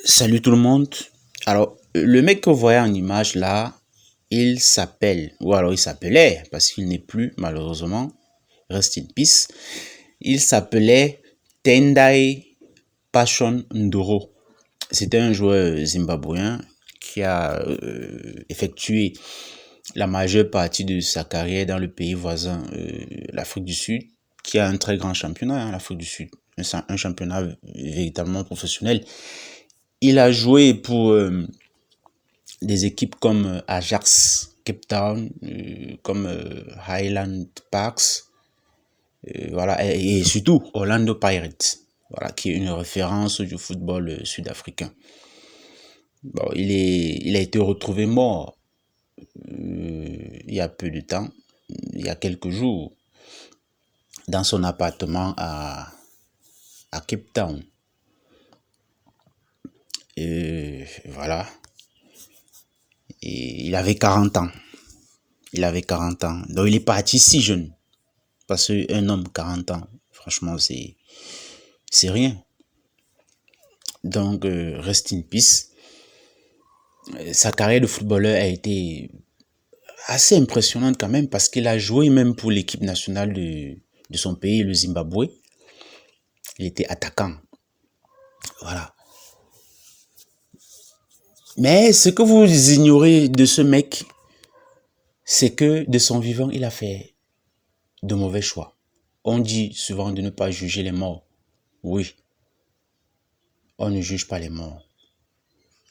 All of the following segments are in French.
Salut tout le monde. Alors, le mec que vous voyez en image là, il s'appelle, ou alors il s'appelait, parce qu'il n'est plus malheureusement, rest in peace, il s'appelait Tendai Passion Ndoro. C'était un joueur zimbabwéen qui a effectué la majeure partie de sa carrière dans le pays voisin, l'Afrique du Sud, qui a un très grand championnat, l'Afrique du Sud, un championnat véritablement professionnel. Il a joué pour des équipes comme Ajax, Cape Town, comme Highland Parks, voilà, et surtout Orlando Pirates, voilà, qui est une référence du football sud-africain. Bon, il a été retrouvé mort il y a peu de temps, il y a quelques jours, dans son appartement à Cape Town. Et voilà. Et il avait 40 ans. Il avait 40 ans. Donc il est parti si jeune. Parce qu'un homme 40 ans, franchement, c'est rien. Donc, rest in peace. Sa carrière de footballeur a été assez impressionnante quand même parce qu'il a joué même pour l'équipe nationale de son pays, le Zimbabwe. Il était attaquant. Voilà. Mais ce que vous ignorez de ce mec, c'est que de son vivant, il a fait de mauvais choix. On dit souvent de ne pas juger les morts. Oui. On ne juge pas les morts.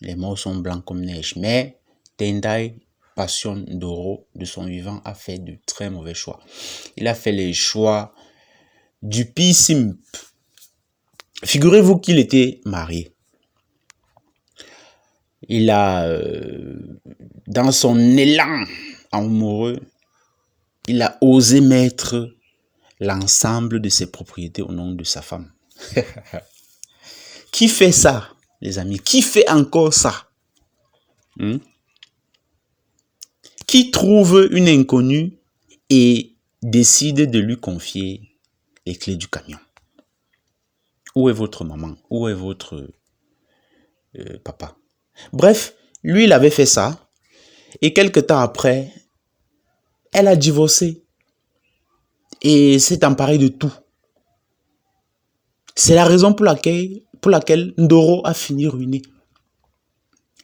Les morts sont blancs comme neige. Mais Tendai Passion Ndoro, de son vivant, a fait de très mauvais choix. Il a fait les choix du pire simp. Figurez-vous qu'il était marié. Il a, dans son élan amoureux, il a osé mettre l'ensemble de ses propriétés au nom de sa femme. Qui fait ça, les amis? Qui fait encore ça? Qui trouve une inconnue et décide de lui confier les clés du camion? Où est votre maman? Où est votre papa? Bref, lui, il avait fait ça. Et quelque temps après, elle a divorcé. Et s'est emparée de tout. C'est la raison pour laquelle Ndoro a fini ruiné.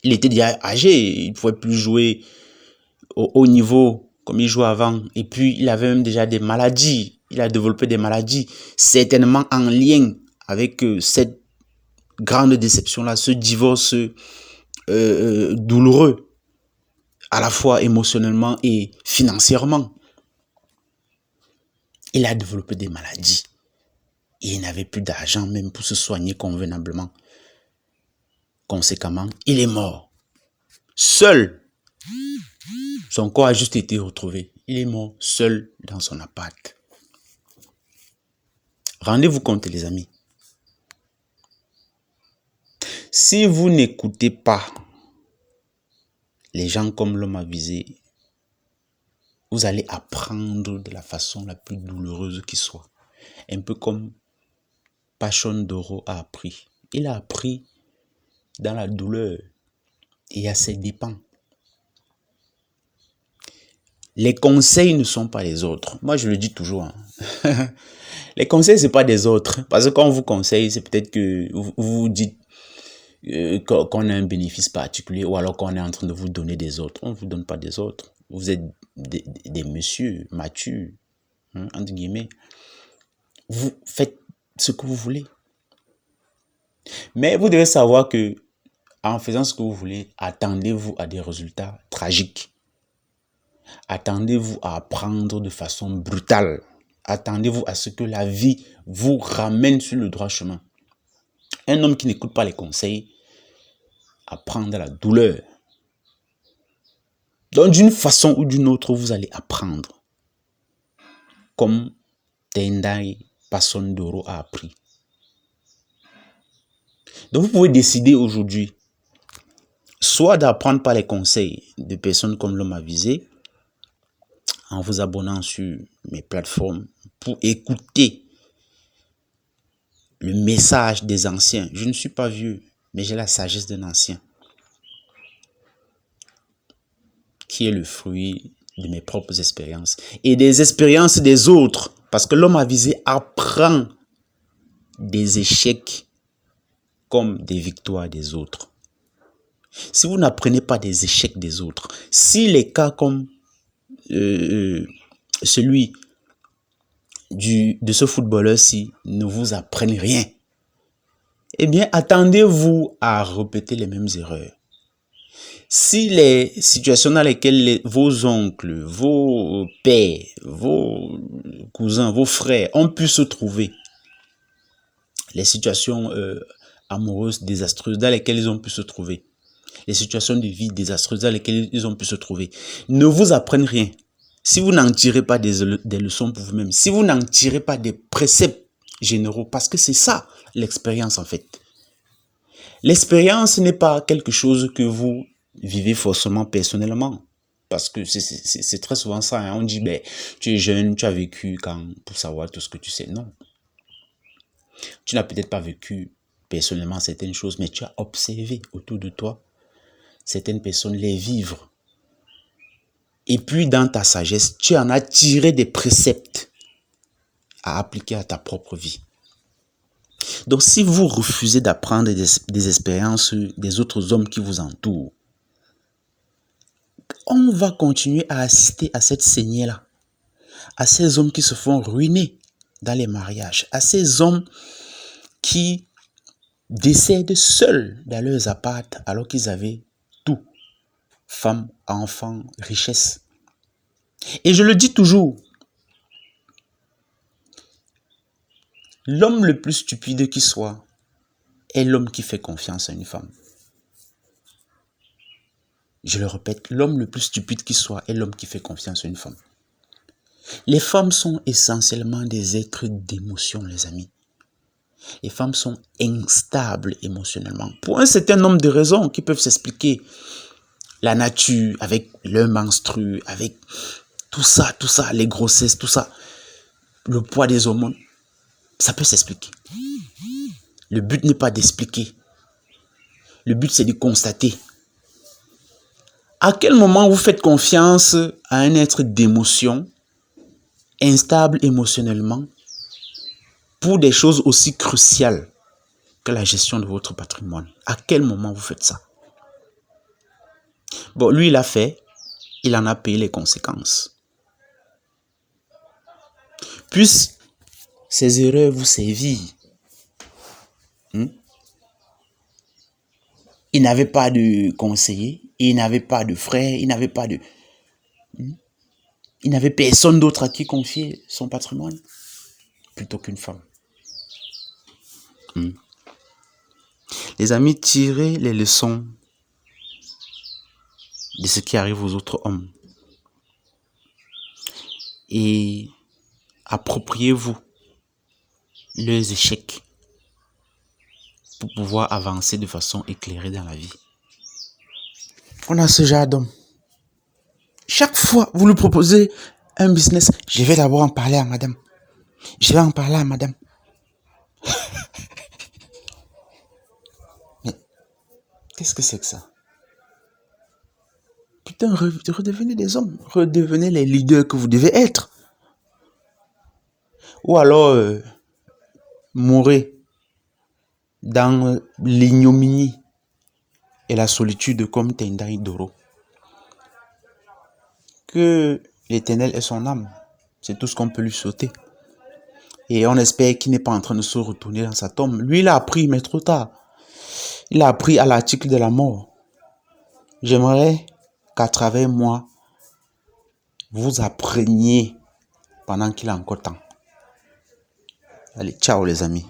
Il était déjà âgé. Il ne pouvait plus jouer au haut niveau comme il jouait avant. Et puis, il avait même déjà des maladies. Il a développé des maladies, certainement en lien avec cette grande déception-là, ce divorce douloureux, à la fois émotionnellement et financièrement. Il a développé des maladies. Et il n'avait plus d'argent même pour se soigner convenablement. Conséquemment, il est mort. Seul. Son corps a juste été retrouvé. Il est mort seul dans son appart. Rendez-vous compte, les amis. Si vous n'écoutez pas les gens comme l'homme avisé, vous allez apprendre de la façon la plus douloureuse qui soit. Un peu comme Passion Ndoro a appris. Il a appris dans la douleur et à ses dépens. Les conseils ne sont pas les autres. Moi, je le dis toujours. Les conseils, ce n'est pas des autres. Parce que quand on vous conseille, c'est peut-être que vous vous dites qu'on a un bénéfice particulier ou alors qu'on est en train de vous donner des autres. On ne vous donne pas des autres. Vous êtes des messieurs matures, entre guillemets. Vous faites ce que vous voulez. Mais vous devez savoir que en faisant ce que vous voulez, attendez-vous à des résultats tragiques. Attendez-vous à apprendre de façon brutale. Attendez-vous à ce que la vie vous ramène sur le droit chemin. Un homme qui n'écoute pas les conseils apprend de la douleur. Donc d'une façon ou d'une autre, vous allez apprendre. Comme Tendai Passion Ndoro a appris. Donc vous pouvez décider aujourd'hui soit d'apprendre par les conseils de personnes comme l'homme avisé, en vous abonnant sur mes plateformes pour écouter le message des anciens. Je ne suis pas vieux. mais j'ai la sagesse d'un ancien qui est le fruit de mes propres expériences et des expériences des autres. Parce que l'homme avisé apprend des échecs comme des victoires des autres. Si vous n'apprenez pas des échecs des autres, si les cas comme celui de ce footballeur-ci ne vous apprennent rien, eh bien, attendez-vous à répéter les mêmes erreurs. Si les situations dans lesquelles vos oncles, vos pères, vos cousins, vos frères ont pu se trouver, les situations amoureuses désastreuses dans lesquelles ils ont pu se trouver, les situations de vie désastreuses dans lesquelles ils ont pu se trouver, ne vous apprennent rien. Si vous n'en tirez pas des leçons pour vous-même, si vous n'en tirez pas des préceptes généraux, parce que c'est ça l'expérience en fait. L'expérience n'est pas quelque chose que vous vivez forcément personnellement. Parce que c'est très souvent ça. Hein. On dit, ben, tu es jeune, tu as vécu quand pour savoir tout ce que tu sais. Non. Tu n'as peut-être pas vécu personnellement certaines choses, mais tu as observé autour de toi certaines personnes les vivre. Et puis dans ta sagesse, tu en as tiré des préceptes à appliquer à ta propre vie. Donc si vous refusez d'apprendre des expériences des autres hommes qui vous entourent, on va continuer à assister à cette saignée-là, à ces hommes qui se font ruiner dans les mariages, à ces hommes qui décèdent seuls dans leurs appartements alors qu'ils avaient tout, femmes, enfants, richesse. Et je le dis toujours, l'homme le plus stupide qui soit est l'homme qui fait confiance à une femme. Je le répète, l'homme le plus stupide qui soit est l'homme qui fait confiance à une femme. Les femmes sont essentiellement des êtres d'émotion, les amis. Les femmes sont instables émotionnellement. Pour un certain nombre de raisons qui peuvent s'expliquer. La nature, avec leur menstru, avec tout ça, les grossesses, tout ça. Le poids des hormones, ça peut s'expliquer. Le but n'est pas d'expliquer. Le but, c'est de constater. À quel moment vous faites confiance à un être d'émotion, instable émotionnellement, pour des choses aussi cruciales que la gestion de votre patrimoine? À quel moment vous faites ça? Bon, lui, il a fait, il en a payé les conséquences. Puisse ces erreurs vous servir. Il n'avait pas de conseiller, il n'avait pas de frère, il n'avait pas de... Il n'avait personne d'autre à qui confier son patrimoine, plutôt qu'une femme. Les amis, tirez les leçons de ce qui arrive aux autres hommes. Et appropriez-vous leurs échecs pour pouvoir avancer de façon éclairée dans la vie. On a ce genre d'homme. Chaque fois, vous lui proposez un business, je vais d'abord en parler à madame. Je vais en parler à madame. Mais qu'est-ce que c'est que ça? Putain, redevenez des hommes. Redevenez les leaders que vous devez être. Ou alors, mourrez dans l'ignominie et la solitude comme Tendai Doro. Que l'Éternel ait son âme. C'est tout ce qu'on peut lui souhaiter. Et on espère qu'il n'est pas en train de se retourner dans sa tombe. Lui, il a appris, mais trop tard. Il a appris à l'article de la mort. J'aimerais qu'à travers moi, vous appreniez pendant qu'il a encore temps. Allez, ciao les amis.